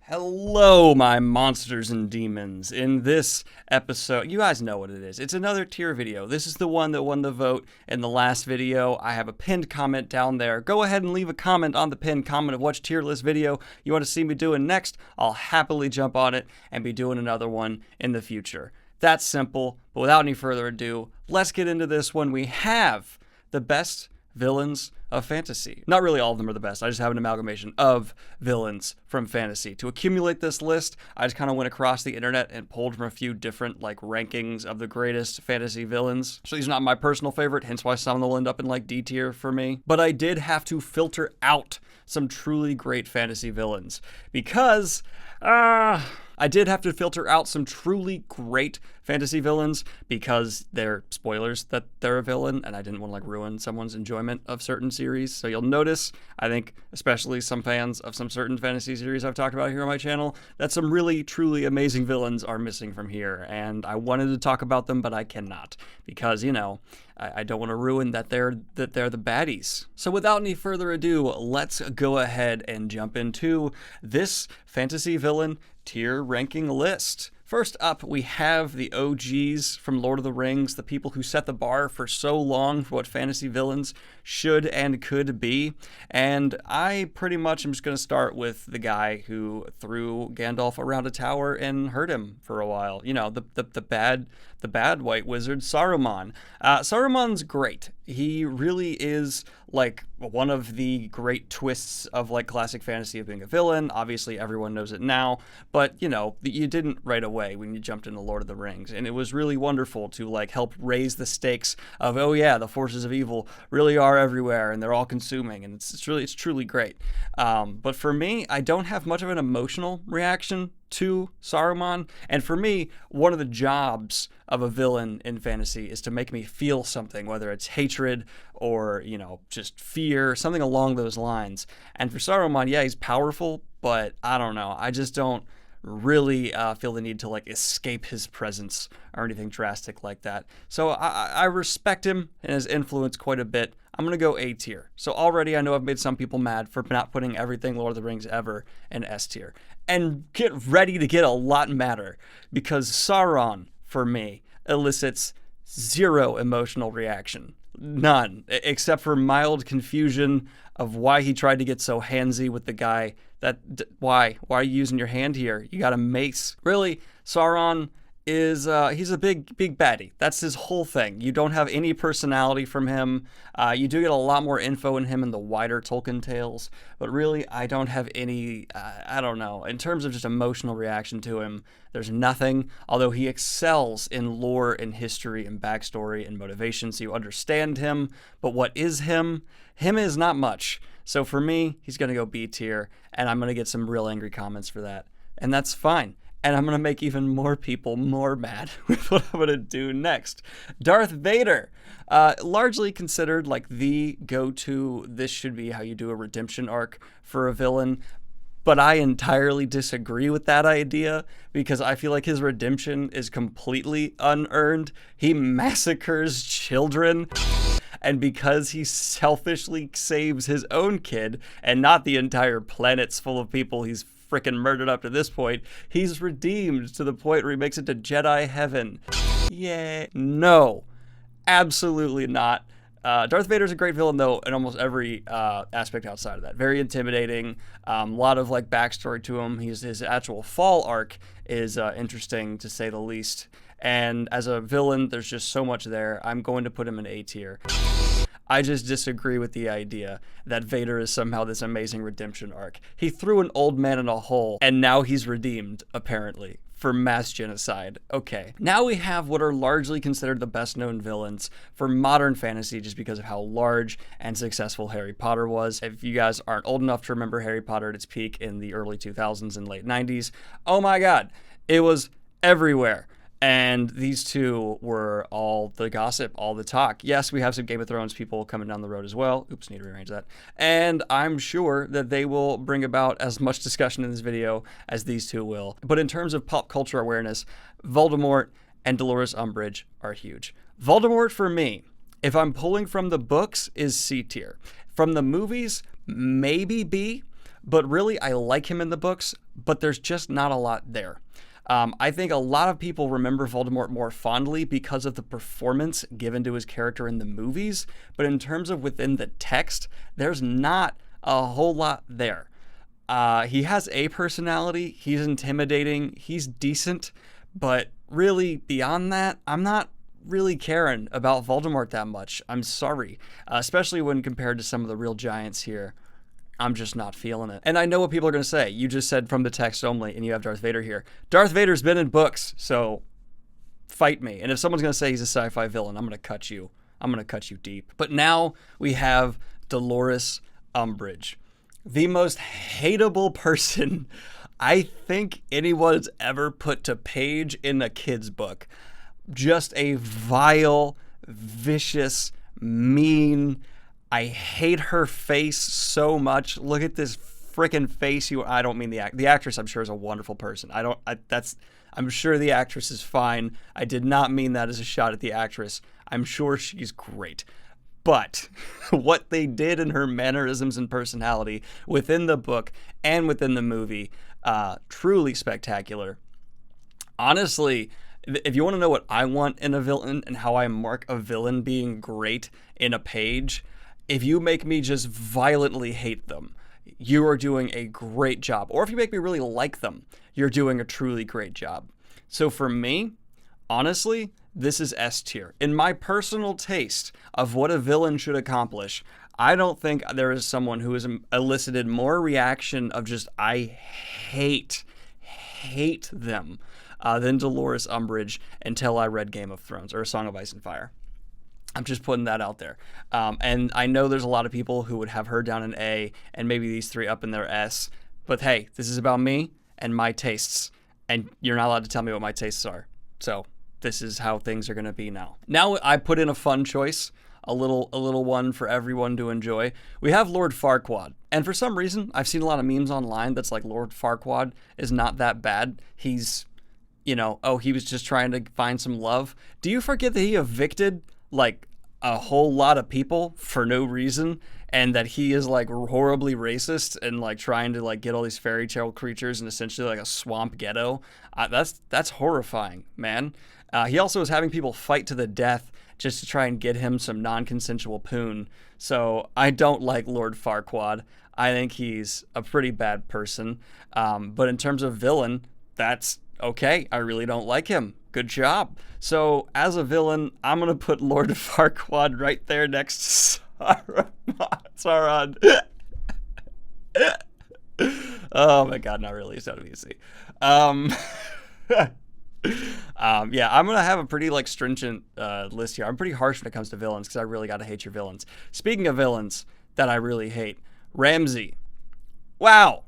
Hello, my monsters and demons. In this episode, you guys know what it is. It's another tier video. This is the one that won the vote in the last video. I have a pinned comment down there. Go ahead and leave a comment on the pinned comment of which tier list video you want to see me doing next. I'll happily jump on it and be doing another one in the future. That's simple, but without any further ado, let's get into this one. We have the best villains of fantasy. Not really all of them are the best. I just have an amalgamation of villains from fantasy. To accumulate this list, I just kind of went across the internet and pulled from a few different rankings of the greatest fantasy villains. So these are not my personal favorite, hence why some of them will end up in D tier for me. But I did have to filter out some truly great fantasy villains because I did have to filter out some truly great fantasy villains because they're spoilers that they're a villain, and I didn't want to ruin someone's enjoyment of certain series. So you'll notice, I think, especially some fans of some certain fantasy series I've talked about here on my channel, that some really, truly amazing villains are missing from here. And I wanted to talk about them, but I cannot because, I don't want to ruin that they're the baddies. So without any further ado, let's go ahead and jump into this fantasy villain tier ranking list. First up, we have the OGs from Lord of the Rings, the people who set the bar for so long for what fantasy villains should and could be. And I pretty much am just going to start with the guy who threw Gandalf around a tower and hurt him for a while. The bad white wizard, Saruman. Saruman's great. He really is one of the great twists of classic fantasy of being a villain. Obviously, everyone knows it now, but you didn't right away when you jumped into Lord of the Rings, and it was really wonderful to help raise the stakes of, oh yeah, the forces of evil really are everywhere and they're all consuming, and it's truly great. But for me, I don't have much of an emotional reaction to Saruman, and for me, one of the jobs of a villain in fantasy is to make me feel something, whether it's hatred or just fear, something along those lines. And for Saruman, yeah, he's powerful, but I don't know, I just don't really feel the need to escape his presence or anything drastic like that. So I respect him and his influence quite a bit. I'm going to go A tier. So already I know I've made some people mad for not putting everything Lord of the Rings ever in S tier. And get ready to get a lot madder, because Sauron, for me, elicits zero emotional reaction. None. Except for mild confusion of why he tried to get so handsy with the guy. Why are you using your hand here? You got a mace. Really, Sauron is he's a big baddie. That's his whole thing. You don't have any personality from him. You do get a lot more info in him in the wider Tolkien tales, but really I don't have any, I don't know, in terms of just emotional reaction to him, there's nothing, although he excels in lore and history and backstory and motivation, so you understand him, but what is him? Him is not much. So for me, he's going to go B tier, and I'm going to get some real angry comments for that, and that's fine. And I'm going to make even more people more mad with what I'm going to do next. Darth Vader, largely considered the go-to, this should be how you do a redemption arc for a villain. But I entirely disagree with that idea because I feel like his redemption is completely unearned. He massacres children. And because he selfishly saves his own kid and not the entire planets full of people he's freaking murdered up to this point, he's redeemed to the point where he makes it to Jedi heaven. Yeah. No, absolutely not. Darth Vader's a great villain, though, in almost every aspect outside of that. Very intimidating. A lot of backstory to him. His actual fall arc is interesting, to say the least. And as a villain, there's just so much there. I'm going to put him in A tier. I just disagree with the idea that Vader is somehow this amazing redemption arc. He threw an old man in a hole, and now he's redeemed, apparently, for mass genocide. Okay, now we have what are largely considered the best-known villains for modern fantasy just because of how large and successful Harry Potter was. If you guys aren't old enough to remember Harry Potter at its peak in the early 2000s and late 90s, oh my god, it was everywhere. And these two were all the gossip, all the talk. Yes, we have some Game of Thrones people coming down the road as well. Oops, need to rearrange that. And I'm sure that they will bring about as much discussion in this video as these two will. But in terms of pop culture awareness, Voldemort and Dolores Umbridge are huge. Voldemort, for me, if I'm pulling from the books, is C tier. From the movies, maybe B. But really, I like him in the books but there's just not a lot there. I think a lot of people remember Voldemort more fondly because of the performance given to his character in the movies, but in terms of within the text, there's not a whole lot there. He has a personality, he's intimidating, he's decent, but really beyond that, I'm not really caring about Voldemort that much. I'm sorry, especially when compared to some of the real giants here. I'm just not feeling it. And I know what people are going to say. You just said from the text only, and you have Darth Vader here. Darth Vader's been in books, so fight me. And if someone's going to say he's a sci-fi villain, I'm going to cut you. I'm going to cut you deep. But now we have Dolores Umbridge, the most hateable person I think anyone's ever put to page in a kid's book. Just a vile, vicious, mean. I hate her face so much. Look at this freaking face. I don't mean the actress. I'm sure is a wonderful person. I'm sure the actress is fine. I did not mean that as a shot at the actress. I'm sure she's great. But what they did in her mannerisms and personality within the book and within the movie, truly spectacular. Honestly, if you want to know what I want in a villain and how I mark a villain being great in a page, if you make me just violently hate them, you are doing a great job. Or if you make me really like them, you're doing a truly great job. So for me, honestly, this is S tier. In my personal taste of what a villain should accomplish, I don't think there is someone who has elicited more reaction of just, I hate them, than Dolores Umbridge until I read Game of Thrones or A Song of Ice and Fire. I'm just putting that out there. And I know there's a lot of people who would have her down in A and maybe these three up in their S. But hey, this is about me and my tastes. And you're not allowed to tell me what my tastes are. So this is how things are going to be now. Now I put in a fun choice, a little one for everyone to enjoy. We have Lord Farquaad. And for some reason, I've seen a lot of memes online that's like Lord Farquaad is not that bad. He's, he was just trying to find some love. Do you forget that he evicted like a whole lot of people for no reason, and that he is like horribly racist and like trying to like get all these fairy tale creatures in essentially like a swamp ghetto? That's horrifying, man. He also is having people fight to the death just to try and get him some non-consensual poon. So I don't like Lord Farquaad. I think he's a pretty bad person. But in terms of villain, that's okay. I really don't like him. Good job. So as a villain, I'm going to put Lord Farquaad right there next to Sauron. Oh my God, not really. It's not easy. Yeah, I'm going to have a pretty like stringent list here. I'm pretty harsh when it comes to villains because I really got to hate your villains. Speaking of villains that I really hate, Ramsay. Wow.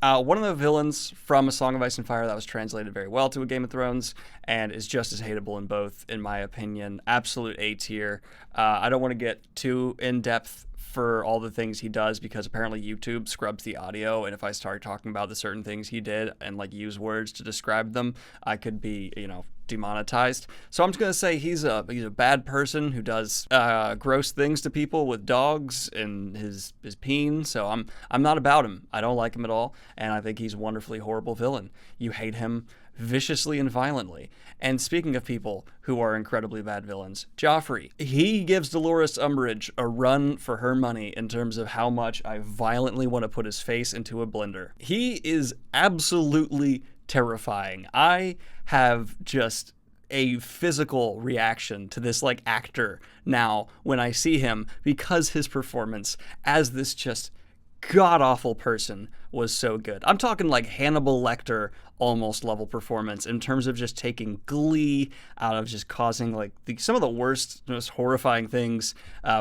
One of the villains from A Song of Ice and Fire that was translated very well to a Game of Thrones and is just as hateable in both, in my opinion. Absolute A tier. I don't want to get too in-depth for all the things he does because apparently YouTube scrubs the audio, and if I start talking about the certain things he did and like use words to describe them, I could be, demonetized. So I'm just gonna say he's a bad person who does gross things to people with dogs and his peen. So I'm not about him. I don't like him at all, and I think he's a wonderfully horrible villain. You hate him viciously and violently. And speaking of people who are incredibly bad villains, Joffrey. He gives Dolores Umbridge a run for her money in terms of how much I violently want to put his face into a blender. He is absolutely terrifying. I have just a physical reaction to this like actor now when I see him because his performance as this just god-awful person was so good. I'm talking like Hannibal Lecter almost level performance in terms of just taking glee out of just causing like some of the worst, most horrifying things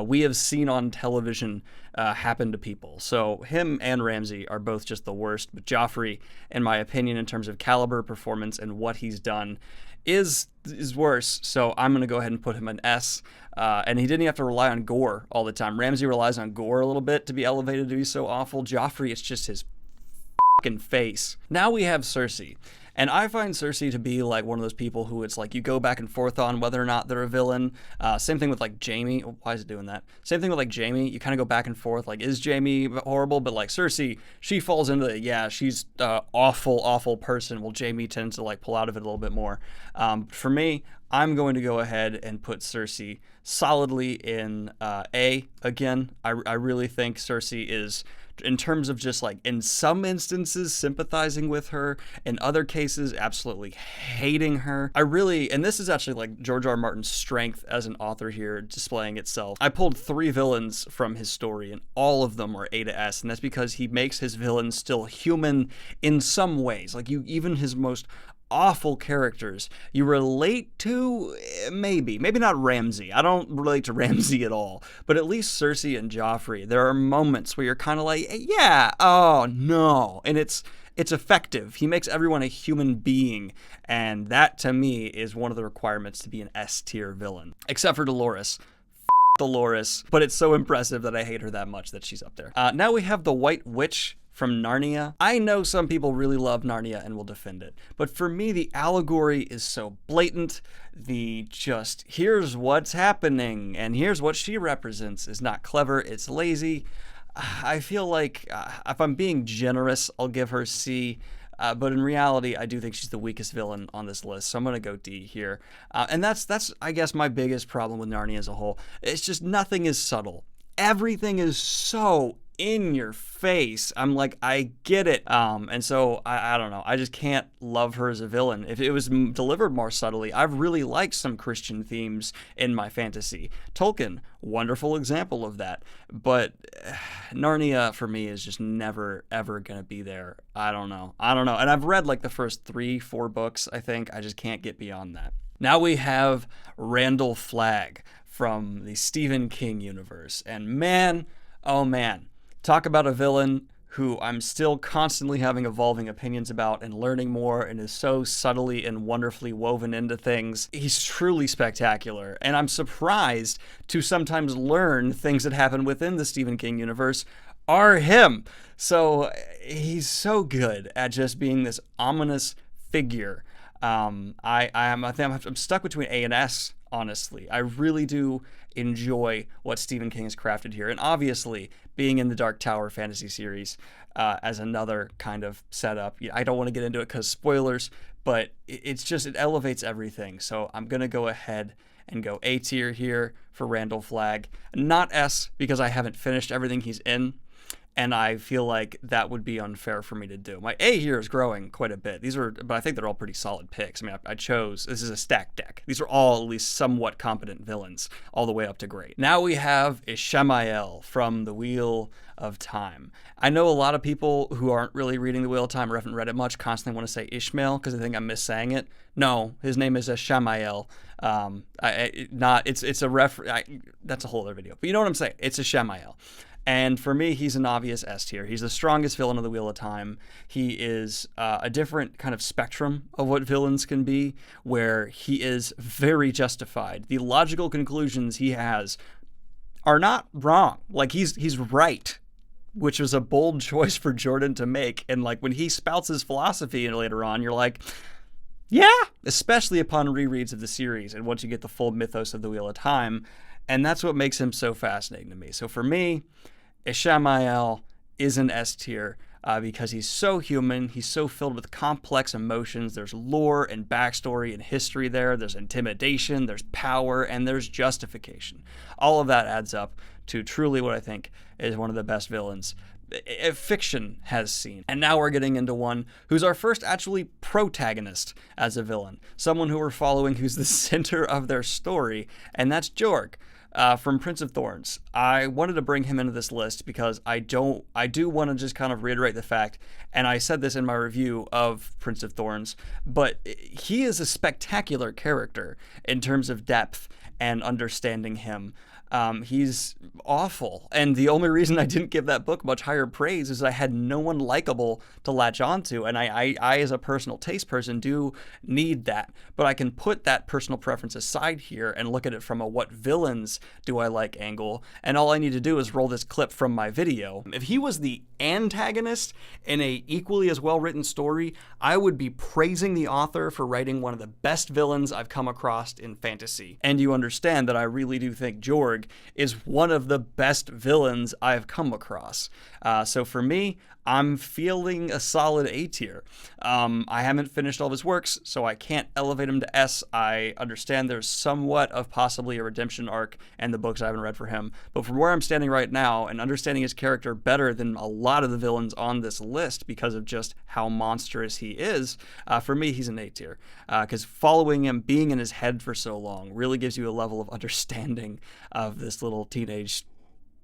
we have seen on television happen to people. So him and Ramsay are both just the worst, but Joffrey, in my opinion, in terms of caliber, performance, and what he's done, is worse. So I'm going to go ahead and put him an S. And he didn't have to rely on gore all the time. Ramsay relies on gore a little bit to be elevated to be so awful. Joffrey, it's just his fucking face. Now we have Cersei. And I find Cersei to be like one of those people who it's like you go back and forth on whether or not they're a villain. Same thing with like Jaime. Oh, why is it doing that? Same thing with like Jaime. You kind of go back and forth. Like, is Jaime horrible? But like Cersei, she falls into the, yeah, she's awful person. Well, Jaime tends to like pull out of it a little bit more. For me, I'm going to go ahead and put Cersei solidly in A again. I really think Cersei is, in terms of just like in some instances sympathizing with her, in other cases absolutely hating her. And this is actually like George R. Martin's strength as an author here displaying itself. I pulled 3 villains from his story and all of them are A to S, and that's because he makes his villains still human in some ways. Like even his most awful characters you relate to, maybe not Ramsay. I don't relate to Ramsay at all, but at least Cersei and Joffrey, there are moments where you're kind of like, yeah, oh no, and it's effective. He makes everyone a human being, and that to me is one of the requirements to be an S tier villain, except for Dolores. Dolores, but it's so impressive that I hate her that much that she's up there. Now we have the White Witch from Narnia. I know some people really love Narnia and will defend it, but for me the allegory is so blatant. The just here's what's happening and here's what she represents is not clever, it's lazy. I feel like if I'm being generous, I'll give her C. But in reality, I do think she's the weakest villain on this list, so I'm going to go D here. And that's I guess, my biggest problem with Narnia as a whole. It's just nothing is subtle. Everything is so in your face. I'm like, I get it. And so I don't know. I just can't love her as a villain. If it was delivered more subtly, I've really liked some Christian themes in my fantasy. Tolkien, wonderful example of that. But Narnia for me is just never, ever going to be there. I don't know. And I've read like the first 3-4 books, I think. I just can't get beyond that. Now we have Randall Flagg from the Stephen King universe. And man, oh man, talk about a villain who I'm still constantly having evolving opinions about and learning more, and is so subtly and wonderfully woven into things. He's truly spectacular, and I'm surprised to sometimes learn things that happen within the Stephen King universe are him. So he's so good at just being this ominous figure. I'm stuck between A and S, honestly. I really do enjoy what Stephen King has crafted here, and obviously being in the Dark Tower fantasy series as another kind of setup. I don't want to get into it because spoilers, but it elevates everything. So I'm gonna go ahead and go A tier here for Randall Flagg, not S because I haven't finished everything he's in, and I feel like that would be unfair for me to do. My A here is growing quite a bit. But I think they're all pretty solid picks. I mean, I chose, this is a stacked deck. These are all at least somewhat competent villains, all the way up to great. Now we have Ishamael from The Wheel of Time. I know a lot of people who aren't really reading The Wheel of Time or haven't read it much constantly want to say Ishmael because they think I'm missaying it. No, his name is Ishamael. That's a whole other video. But you know what I'm saying? It's Ishamael. And for me, he's an obvious S tier. He's the strongest villain of the Wheel of Time. He is a different kind of spectrum of what villains can be, where he is very justified. The logical conclusions he has are not wrong. Like, he's right, which was a bold choice for Jordan to make. And like when he spouts his philosophy later on, you're like, yeah, especially upon rereads of the series and once you get the full mythos of the Wheel of Time. And that's what makes him so fascinating to me. So for me, Ishamael is an S tier because he's so human. He's so filled with complex emotions. There's lore and backstory and history there. There's intimidation, there's power, and there's justification. All of that adds up to truly what I think is one of the best villains fiction has seen. And now we're getting into one who's our first actually protagonist as a villain. Someone who we're following who's the center of their story, and that's Jorg. From Prince of Thorns. I wanted to bring him into this list because I do want to just kind of reiterate the fact, and I said this in my review of Prince of Thorns, but he is a spectacular character in terms of depth and understanding him. He's awful. And the only reason I didn't give that book much higher praise is I had no one likable to latch onto. And I as a personal taste person, do need that. But I can put that personal preference aside here and look at it from a what villains do I like angle. And all I need to do is roll this clip from my video. If he was the antagonist in a equally as well-written story, I would be praising the author for writing one of the best villains I've come across in fantasy. And you understand that I really do think Jorg is one of the best villains I've come across. So for me, I'm feeling a solid A tier. I haven't finished all of his works, so I can't elevate him to S. I understand there's somewhat of possibly a redemption arc in the books I haven't read for him, but from where I'm standing right now and understanding his character better than a lot of the villains on this list because of just how monstrous he is, for me, he's an A tier. Because following him, being in his head for so long, really gives you a level of understanding of this little teenage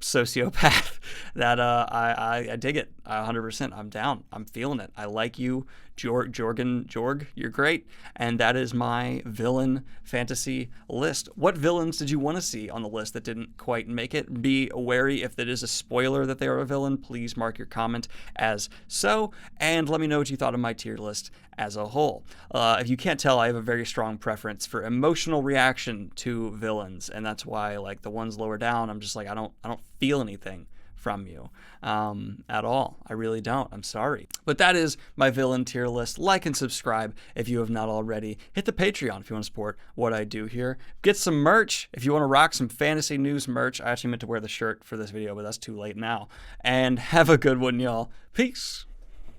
sociopath that I dig it 100%. I'm down. I'm feeling it. I like you, Jorg. You're great. And that is my villain fantasy list. What villains did you want to see on the list that didn't quite make it? Be wary if it is a spoiler that they are a villain. Please mark your comment as so, and let me know what you thought of my tier list as a whole. If you can't tell, I have a very strong preference for emotional reaction to villains, and that's why, like, the ones lower down, I'm just like, I don't feel anything from you at all. I really don't. I'm sorry. But that is my villain tier list. Like and subscribe if you have not already. Hit the Patreon if you want to support what I do here. Get some merch if you want to rock some fantasy news merch. I actually meant to wear the shirt for this video, but that's too late now. And have a good one, y'all. Peace.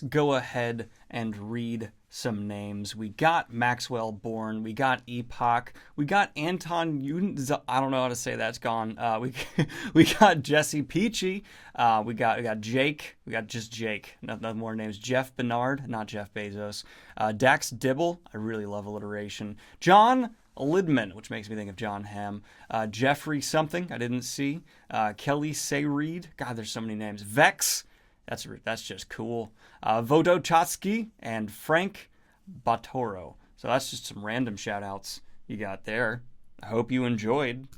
Go ahead and read some names. We got Maxwell Bourne. We got Epoch. We got Anton I don't know how to say that. It's gone. We got Jesse Peachy. We got Jake. We got just Jake. No more names. Jeff Bernard, not Jeff Bezos. Dax Dibble. I really love alliteration. John Lidman, which makes me think of John Hamm. Jeffrey something I didn't see. Kelly Sayreed. God, there's so many names. Vex. That's just cool. Vodochatsky and Frank Batoro. So that's just some random shout outs you got there. I hope you enjoyed.